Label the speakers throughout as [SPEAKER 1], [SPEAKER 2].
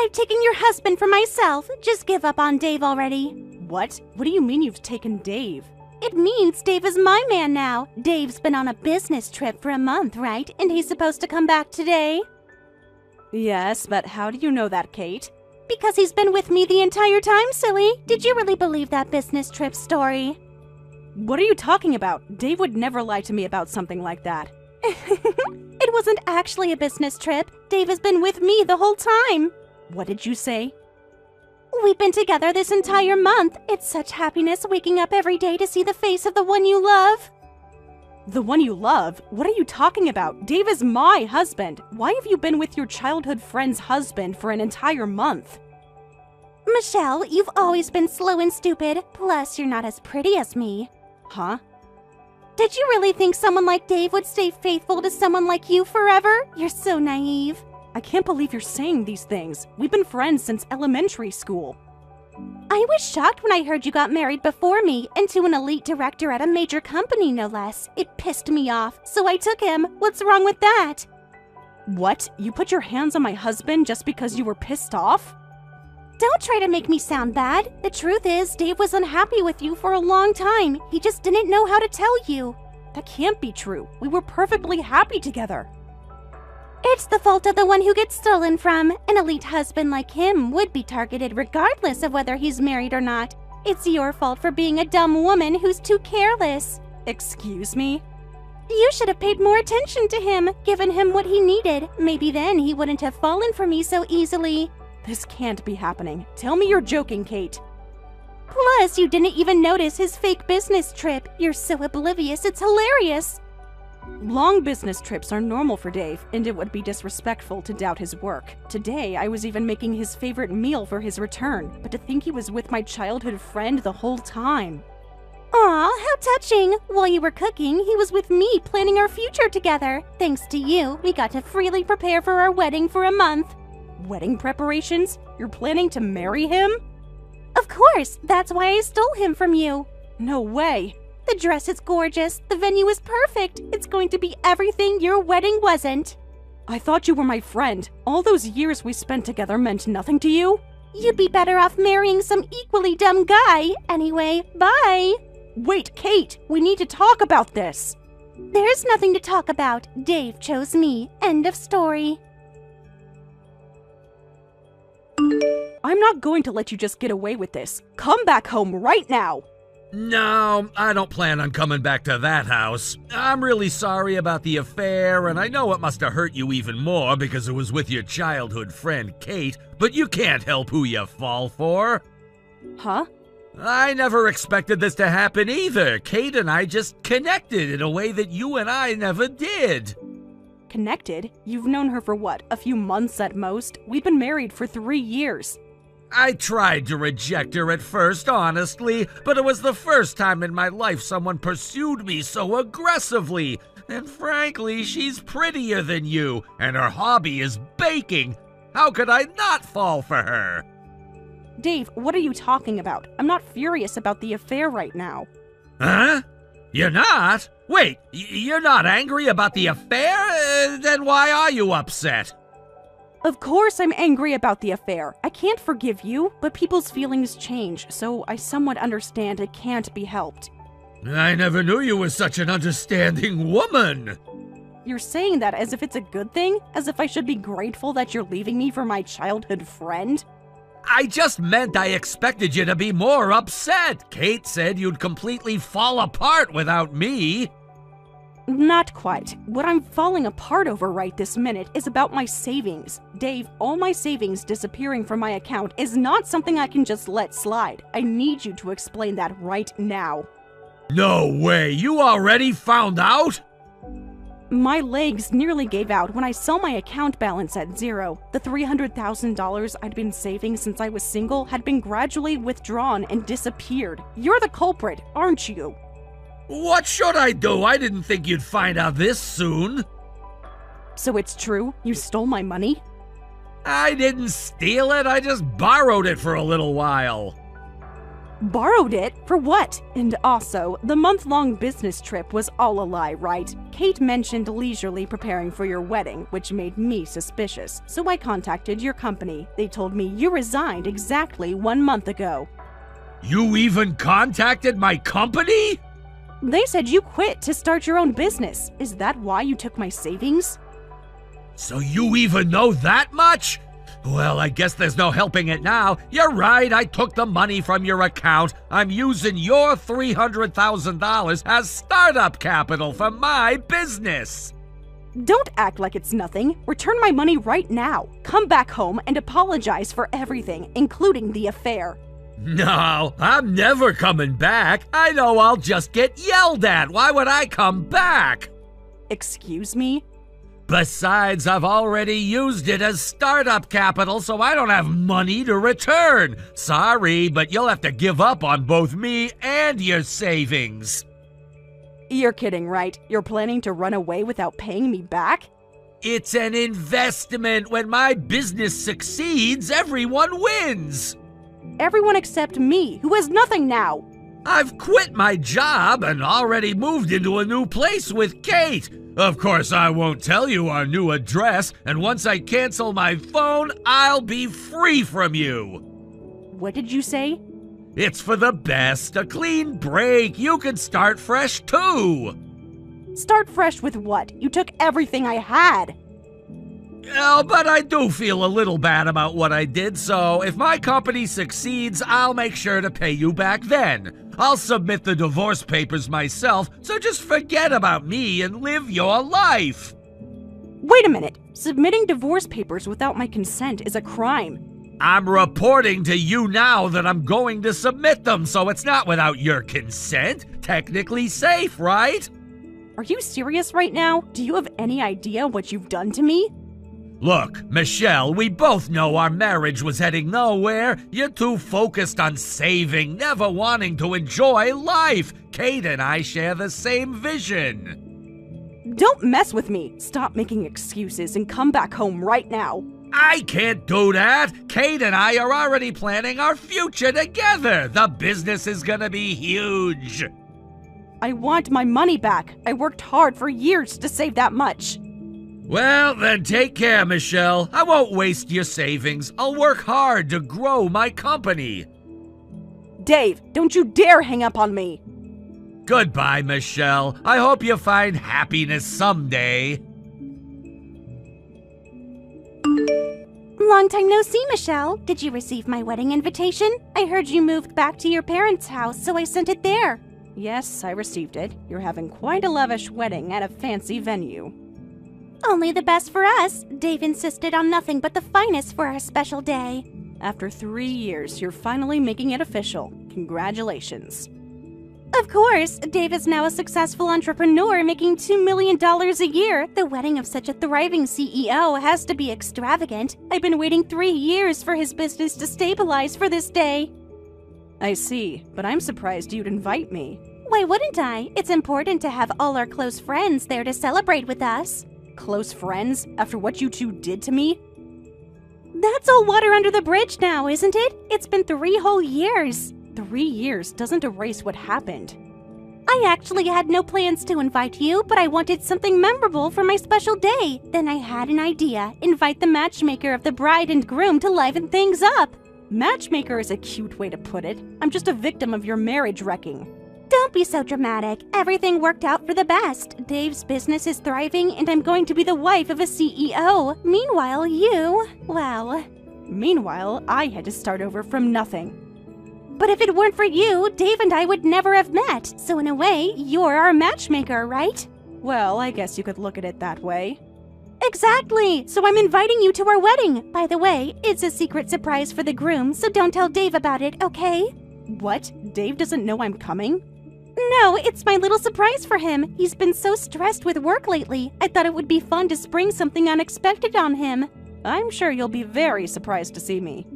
[SPEAKER 1] I've taken your husband for myself. Just give up on Dave already.
[SPEAKER 2] What? What do you mean you've taken Dave?
[SPEAKER 1] It means Dave is my man now. Dave's been on a business trip for a month, right? And he's supposed to come back today.
[SPEAKER 2] Yes, but how do you know that, Kate?
[SPEAKER 1] Because he's been with me the entire time, silly. Did you really believe that business trip story?
[SPEAKER 2] What are you talking about? Dave would never lie to me about something like that.
[SPEAKER 1] It wasn't actually a business trip. Dave has been with me the whole time.
[SPEAKER 2] What did you say?
[SPEAKER 1] We've been together this entire month. It's such happiness waking up every day to see the face of the one you love.
[SPEAKER 2] The one you love? What are you talking about? Dave is my husband. Why have you been with your childhood friend's husband for an entire month?
[SPEAKER 1] Michelle, you've always been slow and stupid. Plus, you're not as pretty as me.
[SPEAKER 2] Huh?
[SPEAKER 1] Did you really think someone like Dave would stay faithful to someone like you forever? You're so naive.
[SPEAKER 2] I can't believe you're saying these things. We've been friends since elementary school.
[SPEAKER 1] I was shocked when I heard you got married before me, and to an elite director at a major company, no less. It pissed me off, so I took him. What's wrong with that?
[SPEAKER 2] What? You put your hands on my husband just because you were pissed off?
[SPEAKER 1] Don't try to make me sound bad. The truth is, Dave was unhappy with you for a long time. He just didn't know how to tell you.
[SPEAKER 2] That can't be true. We were perfectly happy together.
[SPEAKER 1] It's the fault of the one who gets stolen from. An elite husband like him would be targeted regardless of whether he's married or not. It's your fault for being a dumb woman who's too careless.
[SPEAKER 2] Excuse me?
[SPEAKER 1] You should have paid more attention to him, given him what he needed. Maybe then he wouldn't have fallen for me so easily.
[SPEAKER 2] This can't be happening. Tell me you're joking, Kate.
[SPEAKER 1] Plus, you didn't even notice his fake business trip. You're so oblivious, it's hilarious.
[SPEAKER 2] Long business trips are normal for Dave, and it would be disrespectful to doubt his work. Today, I was even making his favorite meal for his return, but to think he was with my childhood friend the whole time.
[SPEAKER 1] Aw, how touching! While you were cooking, he was with me planning our future together. Thanks to you, we got to freely prepare for our wedding for a month.
[SPEAKER 2] Wedding preparations? You're planning to marry him?
[SPEAKER 1] Of course! That's why I stole him from you.
[SPEAKER 2] No way!
[SPEAKER 1] The dress is gorgeous. The venue is perfect. It's going to be everything your wedding wasn't.
[SPEAKER 2] I thought you were my friend. All those years we spent together meant nothing to you?
[SPEAKER 1] You'd be better off marrying some equally dumb guy. Anyway, bye.
[SPEAKER 2] Wait, Kate, we need to talk about this.
[SPEAKER 1] There's nothing to talk about. Dave chose me. End of story.
[SPEAKER 2] I'm not going to let you just get away with this. Come back home right now.
[SPEAKER 3] No, I don't plan on coming back to that house. I'm really sorry about the affair, and I know it must have hurt you even more because it was with your childhood friend, Kate, but you can't help who you fall for.
[SPEAKER 2] Huh?
[SPEAKER 3] I never expected this to happen either. Kate and I just connected in a way that you and I never did.
[SPEAKER 2] Connected? You've known her for what, a few months at most? We've been married for 3 years.
[SPEAKER 3] I tried to reject her at first, honestly, but it was the first time in my life someone pursued me so aggressively. And frankly, she's prettier than you, and her hobby is baking. How could I not fall for her?
[SPEAKER 2] Dave, what are you talking about? I'm not furious about the affair right now.
[SPEAKER 3] Huh? You're not? Wait, you're not angry about the affair? Then why are you upset?
[SPEAKER 2] Of course I'm angry about the affair. I can't forgive you, but people's feelings change, so I somewhat understand it can't be helped.
[SPEAKER 3] I never knew you were such an understanding woman.
[SPEAKER 2] You're saying that as if it's a good thing? As if I should be grateful that you're leaving me for my childhood friend?
[SPEAKER 3] I just meant I expected you to be more upset. Kate said you'd completely fall apart without me.
[SPEAKER 2] Not quite. What I'm falling apart over right this minute is about my savings. Dave, all my savings disappearing from my account is not something I can just let slide. I need you to explain that right now.
[SPEAKER 3] No way! You already found out?
[SPEAKER 2] My legs nearly gave out when I saw my account balance at zero. The $300,000 I'd been saving since I was single had been gradually withdrawn and disappeared. You're the culprit, aren't you?
[SPEAKER 3] What should I do? I didn't think you'd find out this soon.
[SPEAKER 2] So it's true? You stole my money?
[SPEAKER 3] I didn't steal it. I just borrowed it for a little while.
[SPEAKER 2] Borrowed it? For what? And also, the month-long business trip was all a lie, right? Kate mentioned leisurely preparing for your wedding, which made me suspicious, so I contacted your company. They told me you resigned exactly 1 month ago.
[SPEAKER 3] You even contacted my company?
[SPEAKER 2] They said you quit to start your own business. Is that why you took my savings?
[SPEAKER 3] So you even know that much? Well, I guess there's no helping it now. You're right, I took the money from your account. I'm using your $300,000 as startup capital for my business.
[SPEAKER 2] Don't act like it's nothing. Return my money right now. Come back home and apologize for everything, including the affair.
[SPEAKER 3] No, I'm never coming back. I know I'll just get yelled at. Why would I come back?
[SPEAKER 2] Excuse me?
[SPEAKER 3] Besides, I've already used it as startup capital, so I don't have money to return. Sorry, but you'll have to give up on both me and your savings.
[SPEAKER 2] You're kidding, right? You're planning to run away without paying me back?
[SPEAKER 3] It's an investment. When my business succeeds, everyone wins.
[SPEAKER 2] Everyone except me, who has nothing now.
[SPEAKER 3] I've quit my job and already moved into a new place with Kate. Of course, I won't tell you our new address, and once I cancel my phone, I'll be free from you.
[SPEAKER 2] What did you say?
[SPEAKER 3] It's for the best. A clean break. You can start fresh too.
[SPEAKER 2] Start fresh with what? You took everything I had.
[SPEAKER 3] Oh, but I do feel a little bad about what I did, so if my company succeeds, I'll make sure to pay you back then. I'll submit the divorce papers myself, so just forget about me and live your life.
[SPEAKER 2] Wait a minute. Submitting divorce papers without my consent is a crime.
[SPEAKER 3] I'm reporting to you now that I'm going to submit them, so it's not without your consent. Technically safe, right?
[SPEAKER 2] Are you serious right now? Do you have any idea what you've done to me?
[SPEAKER 3] Look, Michelle, we both know our marriage was heading nowhere. You're too focused on saving, never wanting to enjoy life. Kate and I share the same vision.
[SPEAKER 2] Don't mess with me. Stop making excuses and come back home right now.
[SPEAKER 3] I can't do that. Kate and I are already planning our future together. The business is gonna be huge.
[SPEAKER 2] I want my money back. I worked hard for years to save that much.
[SPEAKER 3] Well, then take care, Michelle. I won't waste your savings. I'll work hard to grow my company.
[SPEAKER 2] Dave, don't you dare hang up on me.
[SPEAKER 3] Goodbye, Michelle. I hope you find happiness someday.
[SPEAKER 1] Long time no see, Michelle. Did you receive my wedding invitation? I heard you moved back to your parents' house, so I sent it there.
[SPEAKER 2] Yes, I received it. You're having quite a lavish wedding at a fancy venue.
[SPEAKER 1] Only the best for us. Dave insisted on nothing but the finest for our special day.
[SPEAKER 2] After 3 years, you're finally making it official. Congratulations.
[SPEAKER 1] Of course, Dave is now a successful entrepreneur making $2 million a year. The wedding of such a thriving CEO has to be extravagant. I've been waiting 3 years for his business to stabilize for this day.
[SPEAKER 2] I see, but I'm surprised you'd invite me.
[SPEAKER 1] Why wouldn't I? It's important to have all our close friends there to celebrate with us.
[SPEAKER 2] Close friends? After what you two did to me?
[SPEAKER 1] That's all water under the bridge now, isn't it? It's been 3 whole years.
[SPEAKER 2] 3 years doesn't erase what happened.
[SPEAKER 1] I actually had no plans to invite you, but I wanted something memorable for my special day. Then I had an idea. Invite the matchmaker of the bride and groom to liven things up.
[SPEAKER 2] Matchmaker is a cute way to put it. I'm just a victim of your marriage wrecking.
[SPEAKER 1] Don't be so dramatic. Everything worked out for the best. Dave's business is thriving, and I'm going to be the wife of a CEO. Meanwhile,
[SPEAKER 2] Meanwhile, I had to start over from nothing.
[SPEAKER 1] But if it weren't for you, Dave and I would never have met. So in a way, you're our matchmaker, right?
[SPEAKER 2] Well, I guess you could look at it that way.
[SPEAKER 1] Exactly! So I'm inviting you to our wedding. By the way, it's a secret surprise for the groom, so don't tell Dave about it, okay?
[SPEAKER 2] What? Dave doesn't know I'm coming?
[SPEAKER 1] No, it's my little surprise for him. He's been so stressed with work lately. I thought it would be fun to spring something unexpected on him.
[SPEAKER 2] I'm sure you'll be very surprised to see me.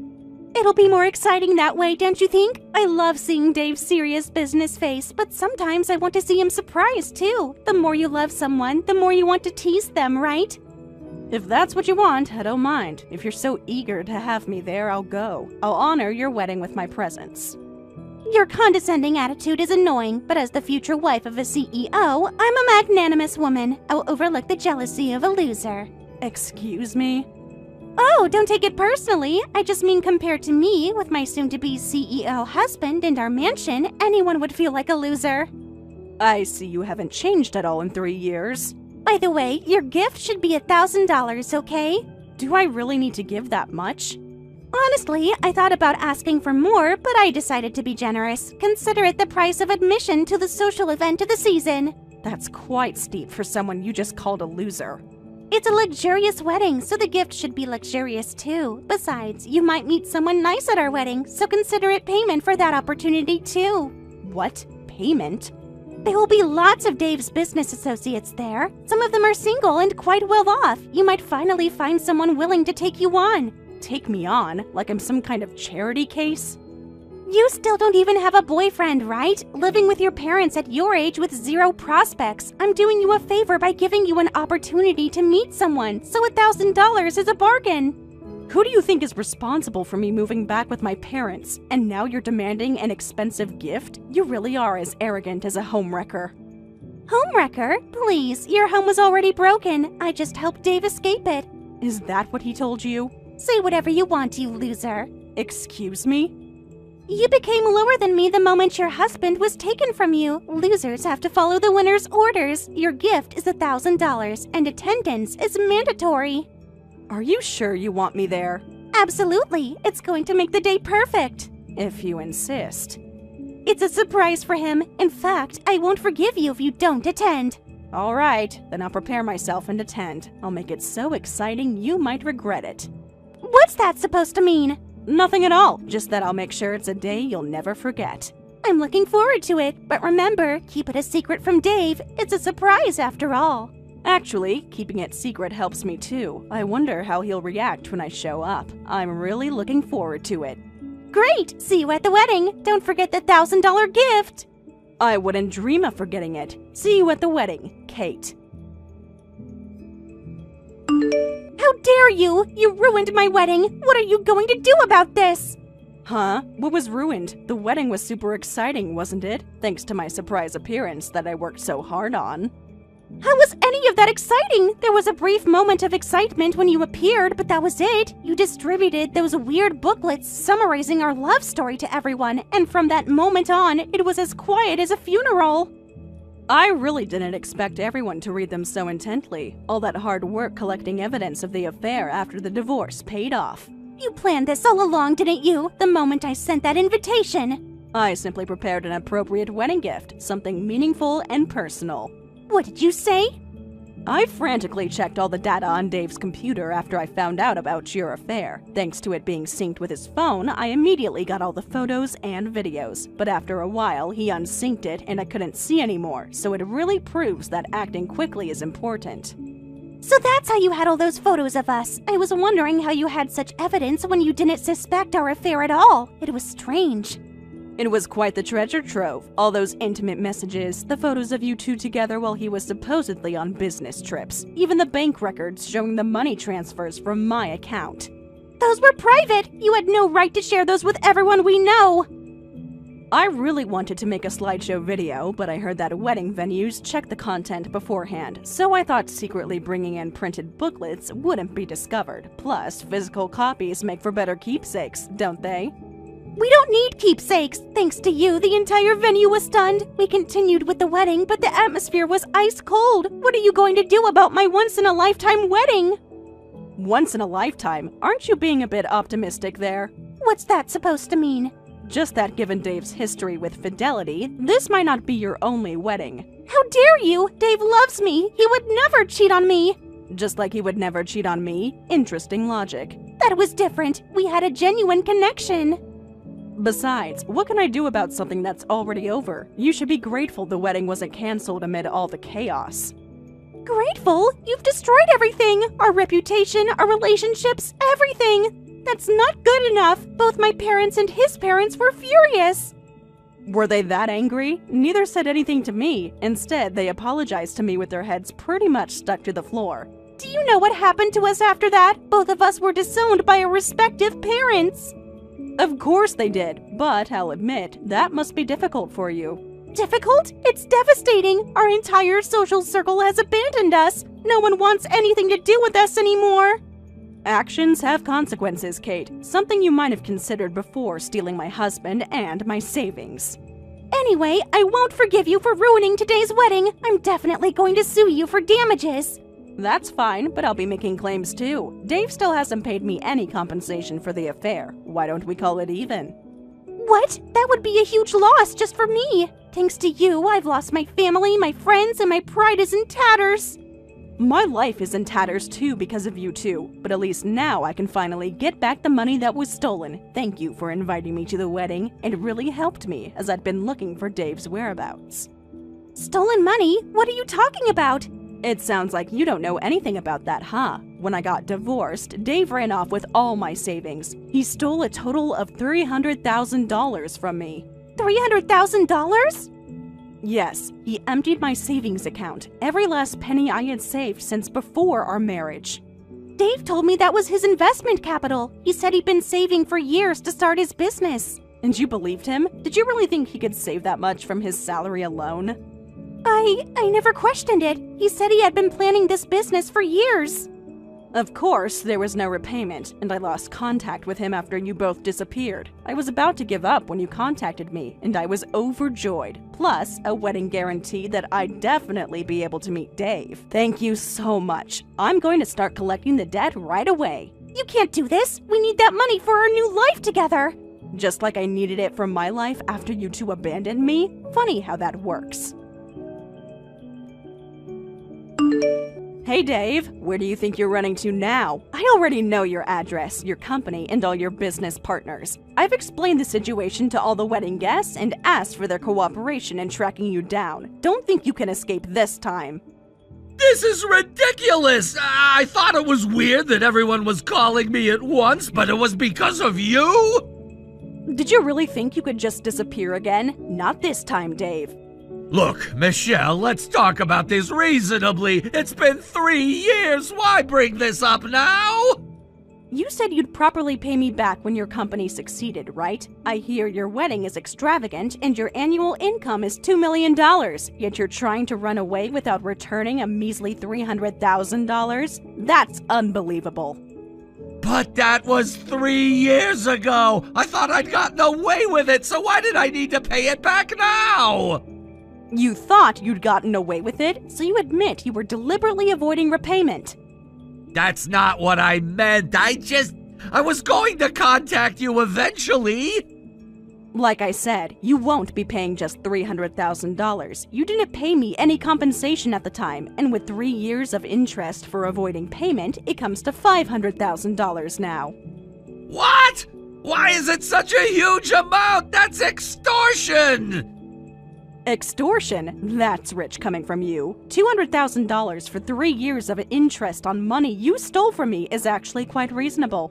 [SPEAKER 1] It'll be more exciting that way, don't you think? I love seeing Dave's serious business face, but sometimes I want to see him surprised too. The more you love someone, the more you want to tease them, right?
[SPEAKER 2] If that's what you want, I don't mind. If you're so eager to have me there, I'll go. I'll honor your wedding with my presence.
[SPEAKER 1] Your condescending attitude is annoying, but as the future wife of a CEO, I'm a magnanimous woman. I'll overlook the jealousy of a loser.
[SPEAKER 2] Excuse me?
[SPEAKER 1] Oh, don't take it personally. I just mean compared to me, with my soon-to-be CEO husband and our mansion, anyone would feel like a loser.
[SPEAKER 2] I see you haven't changed at all in 3 years.
[SPEAKER 1] By the way, your gift should be $1,000, okay?
[SPEAKER 2] Do I really need to give that much?
[SPEAKER 1] Honestly, I thought about asking for more, but I decided to be generous. Consider it the price of admission to the social event of the season.
[SPEAKER 2] That's quite steep for someone you just called a loser.
[SPEAKER 1] It's a luxurious wedding, so the gift should be luxurious too. Besides, you might meet someone nice at our wedding, so consider it payment for that opportunity too.
[SPEAKER 2] What? Payment?
[SPEAKER 1] There will be lots of Dave's business associates there. Some of them are single and quite well off. You might finally find someone willing to take you on.
[SPEAKER 2] Take me on? Like I'm some kind of charity case?
[SPEAKER 1] You still don't even have a boyfriend, right? Living with your parents at your age with zero prospects. I'm doing you a favor by giving you an opportunity to meet someone, so $1,000 is a bargain.
[SPEAKER 2] Who do you think is responsible for me moving back with my parents? And now you're demanding an expensive gift? You really are as arrogant as a homewrecker.
[SPEAKER 1] Homewrecker? Please, your home was already broken. I just helped Dave escape it.
[SPEAKER 2] Is that what he told you?
[SPEAKER 1] Say whatever you want, you loser.
[SPEAKER 2] Excuse me?
[SPEAKER 1] You became lower than me the moment your husband was taken from you. Losers have to follow the winner's orders. Your gift is $1,000, and attendance is mandatory.
[SPEAKER 2] Are you sure you want me there?
[SPEAKER 1] Absolutely. It's going to make the day perfect.
[SPEAKER 2] If you insist.
[SPEAKER 1] It's a surprise for him. In fact, I won't forgive you if you don't attend.
[SPEAKER 2] All right, then I'll prepare myself and attend. I'll make it so exciting you might regret it.
[SPEAKER 1] What's that supposed to mean?
[SPEAKER 2] Nothing at all, just that I'll make sure it's a day you'll never forget.
[SPEAKER 1] I'm looking forward to it, but remember, keep it a secret from Dave. It's a surprise after all.
[SPEAKER 2] Actually, keeping it secret helps me too. I wonder how he'll react when I show up. I'm really looking forward to it.
[SPEAKER 1] Great! See you at the wedding. Don't forget the $1,000 gift.
[SPEAKER 2] I wouldn't dream of forgetting it. See you at the wedding, Kate.
[SPEAKER 1] How dare you! You ruined my wedding! What are you going to do about this?
[SPEAKER 2] Huh? What was ruined? The wedding was super exciting, wasn't it? Thanks to my surprise appearance that I worked so hard on.
[SPEAKER 1] How was any of that exciting? There was a brief moment of excitement when you appeared, but that was it. You distributed those weird booklets summarizing our love story to everyone, and from that moment on, it was as quiet as a funeral.
[SPEAKER 2] I really didn't expect everyone to read them so intently. All that hard work collecting evidence of the affair after the divorce paid off.
[SPEAKER 1] You planned this all along, didn't you? The moment I sent that invitation.
[SPEAKER 2] I simply prepared an appropriate wedding gift, something meaningful and personal.
[SPEAKER 1] What did you say?
[SPEAKER 2] I frantically checked all the data on Dave's computer after I found out about your affair. Thanks to it being synced with his phone, I immediately got all the photos and videos. But after a while, he unsynced it and I couldn't see anymore, so it really proves that acting quickly is important.
[SPEAKER 1] So that's how you had all those photos of us. I was wondering how you had such evidence when you didn't suspect our affair at all. It was strange.
[SPEAKER 2] It was quite the treasure trove. All those intimate messages, the photos of you two together while he was supposedly on business trips, even the bank records showing the money transfers from my account.
[SPEAKER 1] Those were private! You had no right to share those with everyone we know!
[SPEAKER 2] I really wanted to make a slideshow video, but I heard that wedding venues check the content beforehand, so I thought secretly bringing in printed booklets wouldn't be discovered. Plus, physical copies make for better keepsakes, don't they?
[SPEAKER 1] We don't need keepsakes. Thanks to you, the entire venue was stunned. We continued with the wedding, but the atmosphere was ice cold. What are you going to do about my once-in-a-lifetime wedding?
[SPEAKER 2] Once in a lifetime? Aren't you being a bit optimistic there?
[SPEAKER 1] What's that supposed to mean?
[SPEAKER 2] Just that given Dave's history with fidelity, this might not be your only wedding.
[SPEAKER 1] How dare you? Dave loves me. He would never cheat on me.
[SPEAKER 2] Just like he would never cheat on me? Interesting logic.
[SPEAKER 1] That was different. We had a genuine connection.
[SPEAKER 2] Besides, what can I do about something that's already over? You should be grateful the wedding wasn't canceled amid all the chaos.
[SPEAKER 1] Grateful? You've destroyed everything! Our reputation, our relationships, everything! That's not good enough! Both my parents and his parents were furious!
[SPEAKER 2] Were they that angry? Neither said anything to me. Instead, they apologized to me with their heads pretty much stuck to the floor.
[SPEAKER 1] Do you know what happened to us after that? Both of us were disowned by our respective parents!
[SPEAKER 2] Of course they did, but I'll admit, that must be difficult for you.
[SPEAKER 1] Difficult? It's devastating. Our entire social circle has abandoned us. No one wants anything to do with us anymore.
[SPEAKER 2] Actions have consequences, Kate. Something you might have considered before stealing my husband and my savings.
[SPEAKER 1] Anyway, I won't forgive you for ruining today's wedding. I'm definitely going to sue you for damages.
[SPEAKER 2] That's fine, but I'll be making claims too. Dave still hasn't paid me any compensation for the affair. Why don't we call it even?
[SPEAKER 1] What? That would be a huge loss just for me. Thanks to you, I've lost my family, my friends, and my pride is in tatters.
[SPEAKER 2] My life is in tatters too because of you two, but at least now I can finally get back the money that was stolen. Thank you for inviting me to the wedding. It really helped me as I'd been looking for Dave's whereabouts.
[SPEAKER 1] Stolen money? What are you talking about?
[SPEAKER 2] It sounds like you don't know anything about that, huh? When I got divorced, Dave ran off with all my savings. He stole a total of $300,000 from me.
[SPEAKER 1] $300,000?
[SPEAKER 2] Yes, he emptied my savings account, every last penny I had saved since before our marriage.
[SPEAKER 1] Dave told me that was his investment capital. He said he'd been saving for years to start his business.
[SPEAKER 2] And you believed him? Did you really think he could save that much from his salary alone?
[SPEAKER 1] I never questioned it. He said he had been planning this business for years.
[SPEAKER 2] Of course, there was no repayment, and I lost contact with him after you both disappeared. I was about to give up when you contacted me, and I was overjoyed. Plus, a wedding guarantee that I'd definitely be able to meet Dave. Thank you so much. I'm going to start collecting the debt right away.
[SPEAKER 1] You can't do this. We need that money for our new life together.
[SPEAKER 2] Just like I needed it for my life after you two abandoned me? Funny how that works. Hey Dave, where do you think you're running to now? I already know your address, your company, and all your business partners. I've explained the situation to all the wedding guests and asked for their cooperation in tracking you down. Don't think you can escape this time.
[SPEAKER 3] This is ridiculous! I thought it was weird that everyone was calling me at once, but it was because of you?
[SPEAKER 2] Did you really think you could just disappear again? Not this time, Dave.
[SPEAKER 3] Look, Michelle, let's talk about this reasonably. It's been 3 years. Why bring this up now?
[SPEAKER 2] You said you'd properly pay me back when your company succeeded, right? I hear your wedding is extravagant and your annual income is $2 million, yet you're trying to run away without returning a measly $300,000? That's unbelievable.
[SPEAKER 3] But that was 3 years ago. I thought I'd gotten away with it, so why did I need to pay it back now?
[SPEAKER 2] You thought you'd gotten away with it, so you admit you were deliberately avoiding repayment.
[SPEAKER 3] That's not what I meant. I was going to contact you eventually.
[SPEAKER 2] Like I said, you won't be paying just $300,000. You didn't pay me any compensation at the time, and with 3 years of interest for avoiding payment, it comes to $500,000 now.
[SPEAKER 3] What? Why is it such a huge amount? That's extortion!
[SPEAKER 2] Extortion? That's rich coming from you. $200,000 for 3 years of interest on money you stole from me is actually quite reasonable.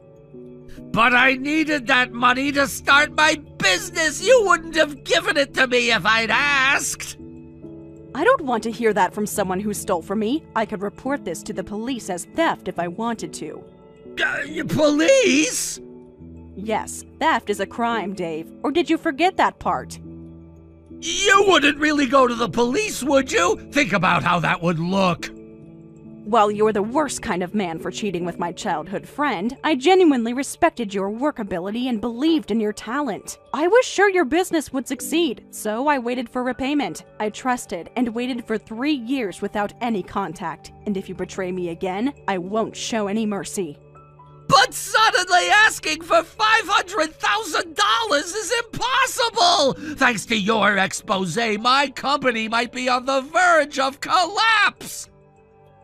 [SPEAKER 3] But I needed that money to start my business. You wouldn't have given it to me if I'd asked.
[SPEAKER 2] I don't want to hear that from someone who stole from me. I could report this to the police as theft if I wanted to.
[SPEAKER 3] Police?
[SPEAKER 2] Yes, theft is a crime, Dave. Or did you forget that part?
[SPEAKER 3] You wouldn't really go to the police, would you? Think about how that would look.
[SPEAKER 2] While you're the worst kind of man for cheating with my childhood friend, I genuinely respected your work ability and believed in your talent. I was sure your business would succeed, so I waited for repayment. I trusted and waited for 3 years without any contact. And if you betray me again, I won't show any mercy.
[SPEAKER 3] But suddenly asking for $500,000 is impossible! Thanks to your expose, my company might be on the verge of collapse!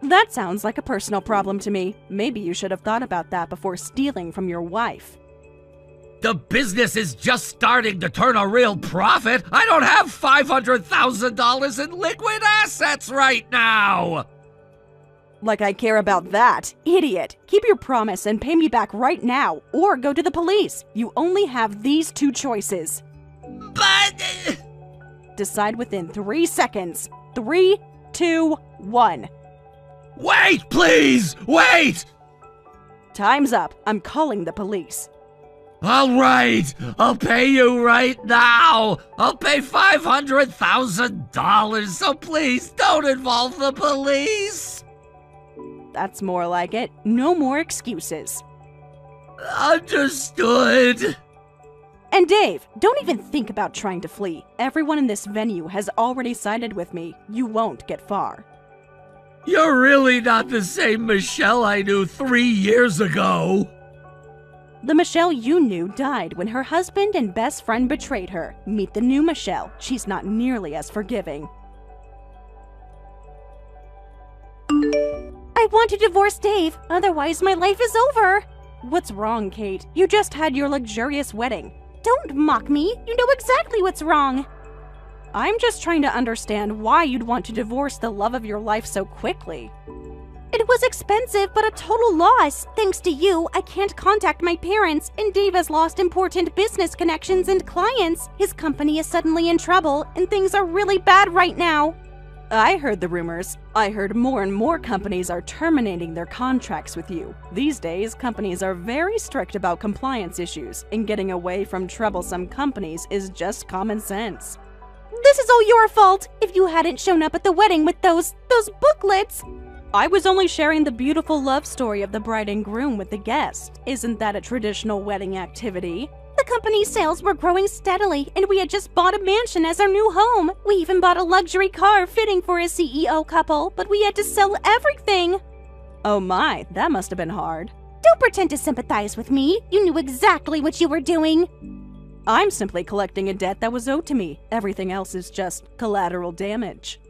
[SPEAKER 2] That sounds like a personal problem to me. Maybe you should have thought about that before stealing from your wife.
[SPEAKER 3] The business is just starting to turn a real profit. I don't have $500,000 in liquid assets right now!
[SPEAKER 2] Like I care about that. Idiot. Keep your promise and pay me back right now, or go to the police. You only have these 2 choices.
[SPEAKER 3] But...
[SPEAKER 2] Decide within 3 seconds. 3, 2, 1.
[SPEAKER 3] Wait, please! Wait!
[SPEAKER 2] Time's up. I'm calling the police.
[SPEAKER 3] All right, I'll pay you right now. I'll pay $500,000, so please don't involve the police.
[SPEAKER 2] That's more like it. No more excuses.
[SPEAKER 3] Understood.
[SPEAKER 2] And Dave, don't even think about trying to flee. Everyone in this venue has already sided with me. You won't get far.
[SPEAKER 3] You're really not the same Michelle I knew 3 years ago.
[SPEAKER 2] The Michelle you knew died when her husband and best friend betrayed her. Meet the new Michelle. She's not nearly as forgiving.
[SPEAKER 1] I want to divorce Dave, otherwise my life is over.
[SPEAKER 2] What's wrong, Kate? You just had your luxurious wedding.
[SPEAKER 1] Don't mock me. You know exactly what's wrong.
[SPEAKER 2] I'm just trying to understand why you'd want to divorce the love of your life so quickly.
[SPEAKER 1] It was expensive, but a total loss. Thanks to you, I can't contact my parents, and Dave has lost important business connections and clients. His company is suddenly in trouble, and things are really bad right now.
[SPEAKER 2] I heard the rumors. I heard more and more companies are terminating their contracts with you. These days, companies are very strict about compliance issues, and getting away from troublesome companies is just common sense.
[SPEAKER 1] This is all your fault. If you hadn't shown up at the wedding with those booklets.
[SPEAKER 2] I was only sharing the beautiful love story of the bride and groom with the guests. Isn't that a traditional wedding activity?
[SPEAKER 1] The company's sales were growing steadily, and we had just bought a mansion as our new home. We even bought a luxury car fitting for a CEO couple, but we had to sell everything.
[SPEAKER 2] Oh my, that must have been hard.
[SPEAKER 1] Don't pretend to sympathize with me. You knew exactly what you were doing.
[SPEAKER 2] I'm simply collecting a debt that was owed to me. Everything else is just collateral damage.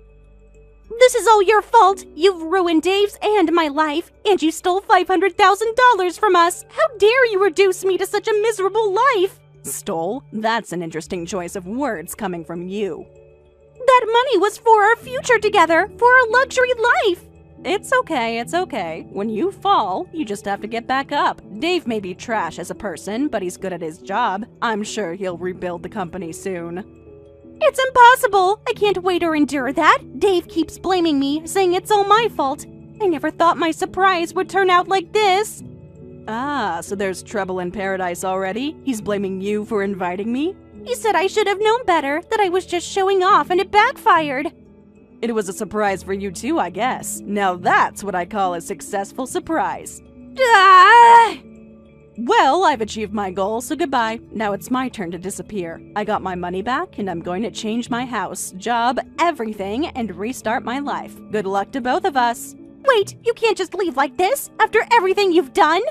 [SPEAKER 1] This is all your fault. You've ruined Dave's and my life, and you stole $500,000 from us. How dare you reduce me to such a miserable life?
[SPEAKER 2] Stole? That's an interesting choice of words coming from you.
[SPEAKER 1] That money was for our future together, for our luxury life.
[SPEAKER 2] It's okay. When you fall, you just have to get back up. Dave may be trash as a person, but he's good at his job. I'm sure he'll rebuild the company soon.
[SPEAKER 1] It's impossible! I can't wait or endure that. Dave keeps blaming me, saying it's all my fault. I never thought my surprise would turn out like this.
[SPEAKER 2] Ah, so there's trouble in paradise already? He's blaming you for inviting me?
[SPEAKER 1] He said I should have known better, that I was just showing off and it backfired.
[SPEAKER 2] It was a surprise for you too, I guess. Now that's what I call a successful surprise.
[SPEAKER 1] Ah!
[SPEAKER 2] Well, I've achieved my goal, so goodbye. Now it's my turn to disappear. I got my money back, and I'm going to change my house, job, everything, and restart my life. Good luck to both of us.
[SPEAKER 1] Wait, you can't just leave like this, after everything you've done?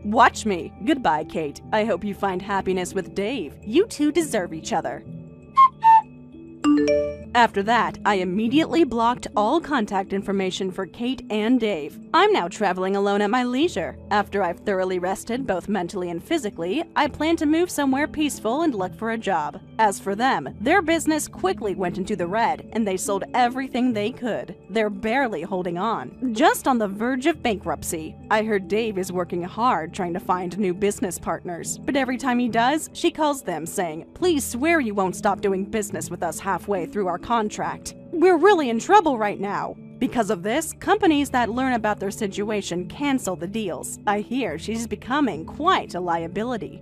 [SPEAKER 2] Watch me. Goodbye, Kate. I hope you find happiness with Dave. You two deserve each other. After that, I immediately blocked all contact information for Kate and Dave. I'm now traveling alone at my leisure. After I've thoroughly rested, both mentally and physically, I plan to move somewhere peaceful and look for a job. As for them, their business quickly went into the red, and they sold everything they could. They're barely holding on, just on the verge of bankruptcy. I heard Dave is working hard trying to find new business partners, but every time he does, she calls them saying, "Please swear you won't stop doing business with us halfway through our contract. We're really in trouble right now." Because of this, companies that learn about their situation cancel the deals. I hear she's becoming quite a liability.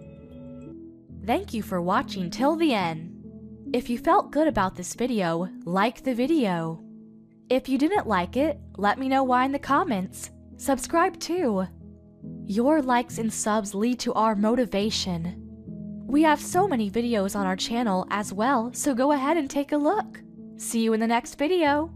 [SPEAKER 4] Thank you for watching till the end. If you felt good about this video, like the video. If you didn't like it, let me know why in the comments. Subscribe too. Your likes and subs lead to our motivation. We have so many videos on our channel as well, so go ahead and take a look. See you in the next video.